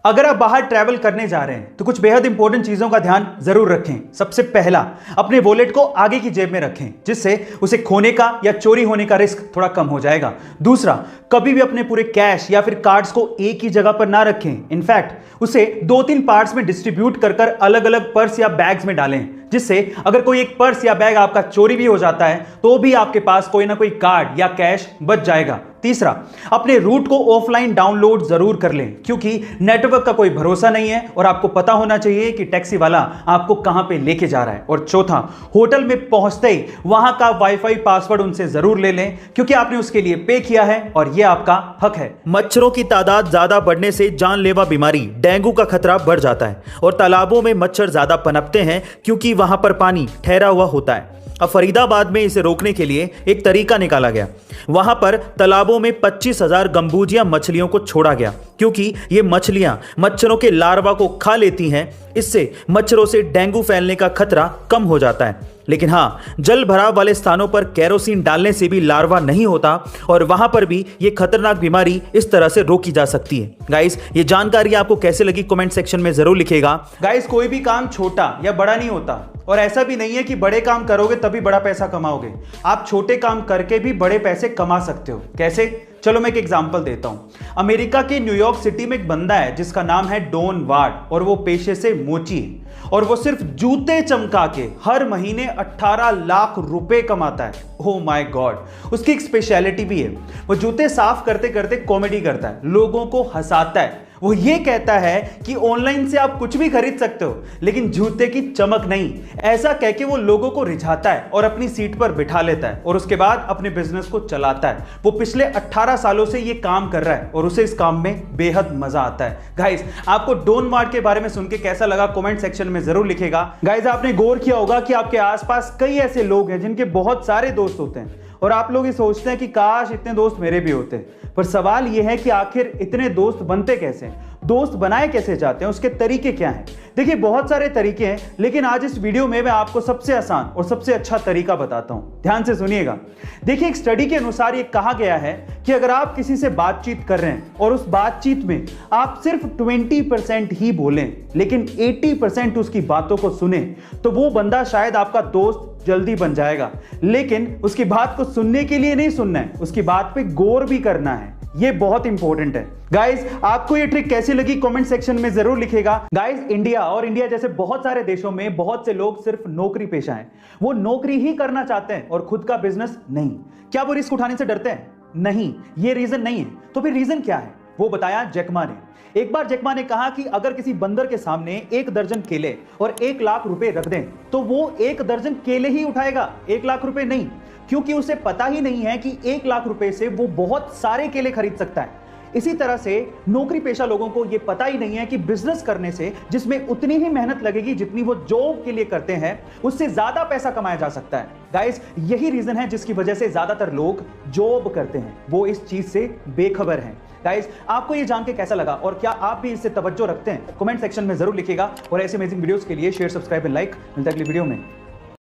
अगर आप बाहर ट्रैवल करने जा रहे हैं तो कुछ बेहद इंपॉर्टेंट चीजों का ध्यान जरूर रखें। सबसे पहला, अपने वॉलेट को आगे की जेब में रखें, जिससे उसे खोने का या चोरी होने का रिस्क थोड़ा कम हो जाएगा। दूसरा, कभी भी अपने पूरे कैश या फिर कार्ड्स को एक ही जगह पर ना रखें। इनफैक्ट उसे 2-3 पार्ट्स में डिस्ट्रीब्यूट कर अलग अलग पर्स या बैग्स में डालें, जिससे अगर कोई एक पर्स या बैग आपका चोरी भी हो जाता है तो भी आपके पास कोई ना कोई कार्ड या कैश बच जाएगा। तीसरा, अपने रूट को ऑफलाइन डाउनलोड जरूर कर लें, क्योंकि नेटवर्क का कोई भरोसा नहीं है और आपको पता होना चाहिए कि टैक्सी वाला आपको कहां पे लेके जा रहा है। और चौथा, होटल में पहुंचते ही वहां का वाईफाई पासवर्ड उनसे जरूर ले लें, क्योंकि आपने उसके लिए पे किया है और यह आपका हक है। मच्छरों की तादाद ज्यादा बढ़ने से जानलेवा बीमारी डेंगू का खतरा बढ़ जाता है और तालाबों में मच्छर ज्यादा पनपते हैं, क्योंकि वहां पर पानी ठहरा हुआ होता है। अब फरीदाबाद में इसे रोकने के लिए एक तरीका निकाला गया। वहां पर तालाबों में 25,000 गंबूजिया मछलियों को छोड़ा गया, क्योंकि ये मछलियां मच्छरों के लार्वा को खा लेती हैं। इससे मच्छरों से डेंगू फैलने का खतरा कम हो जाता है। लेकिन हाँ, जल भराव वाले स्थानों पर केरोसिन डालने से भी लार्वा नहीं होता और वहां पर भी ये खतरनाक बीमारी इस तरह से रोकी जा सकती है। गाइस, ये जानकारी आपको कैसे लगी कमेंट सेक्शन में जरूर लिखिएगा। गाइस, कोई भी काम छोटा या बड़ा नहीं होता और ऐसा भी नहीं है कि बड़े काम करोगे तभी बड़ा पैसा कमाओगे। आप छोटे काम करके भी बड़े पैसे कमा सकते हो। कैसे? चलो मैं एक एग्जांपल देता हूं। अमेरिका के न्यूयॉर्क सिटी में एक बंदा है जिसका नाम है डॉन वार्ड और वो पेशे से मोची है और वो सिर्फ जूते चमका के हर महीने 18 लाख रुपए कमाता है। Oh my God. उसकी एक स्पेशलिटी भी है, वो जूते साफ करते करते कॉमेडी करता है, लोगों को हंसाता है। वो ये कहता है कि ऑनलाइन से आप कुछ भी खरीद सकते हो, लेकिन जूते की चमक नहीं। ऐसा कह के वो लोगों को रिझाता है और अपनी सीट पर बिठा लेता है और उसके बाद अपने बिजनेस को चलाता है। वो पिछले 18 सालों से ये काम कर रहा है और उसे इस काम में बेहद मजा आता है। गाइस, आपको डॉन वार्ड के बारे में सुन के कैसा लगा कमेंट सेक्शन में जरूर लिखेगा। गाइस, आपने गौर किया होगा कि आपके आसपास कई ऐसे लोग हैं जिनके बहुत सारे दोस्त होते हैं और आप लोग ये सोचते हैं कि काश इतने दोस्त मेरे भी होते। पर सवाल यह है कि आखिर इतने दोस्त बनते कैसे हैं, दोस्त बनाए कैसे जाते हैं, उसके तरीके क्या हैं? देखिए, बहुत सारे तरीके हैं, लेकिन आज इस वीडियो में मैं आपको सबसे आसान और सबसे अच्छा तरीका बताता हूं। ध्यान से सुनिएगा। देखिए, एक स्टडी के अनुसार ये कहा गया है कि अगर आप किसी से बातचीत कर रहे हैं और उस बातचीत में आप सिर्फ 20% ही बोलें, लेकिन 80% उसकी बातों को सुने, तो वो बंदा शायद आपका दोस्त जल्दी बन जाएगा। लेकिन उसकी बात को सुनने के लिए नहीं सुनना है, उसकी बात पे गौर भी करना है। ये बहुत इंपॉर्टेंट है। गाइस, आपको ये ट्रिक कैसी लगी कमेंट सेक्शन में जरूर लिखेगा। गाइस, इंडिया जैसे बहुत सारे देशों में बहुत से लोग सिर्फ नौकरी पेशा हैं। वो नौकरी ही करना चाहते हैं और खुद का बिजनेस नहीं। क्या वो रिस्क उठाने से डरते हैं? नहीं, ये रीजन नहीं है। तो फिर रीजन क्या है? वो बताया जैकमा ने। एक बार जैकमा ने कहा कि अगर किसी बंदर के सामने 1 दर्जन केले और 1 लाख रुपए रख दें तो वो 1 दर्जन केले ही उठाएगा, 1 लाख रुपए नहीं, क्योंकि उसे पता ही नहीं है कि 1 लाख रुपए से वो बहुत सारे केले खरीद सकता है। इसी तरह से नौकरी पेशा लोगों को यह पता ही नहीं है कि बिजनेस करने से, जिसमें उतनी ही मेहनत लगेगी जितनी वो जॉब के लिए करते हैं, उससे ज्यादा पैसा कमाया जा सकता है। गाइस, यही रीजन है जिसकी वजह से ज्यादातर लोग जॉब करते हैं, वो इस चीज से बेखबर हैं। गाइस, आपको ये जान के कैसा लगा और क्या आप भी इससे तवज्जो रखते हैं? कमेंट सेक्शन में जरूर लिखिएगा और ऐसे अमेजिंग वीडियोस के लिए शेयर, सब्सक्राइब एंड लाइक। मिलता है अगली वीडियो में।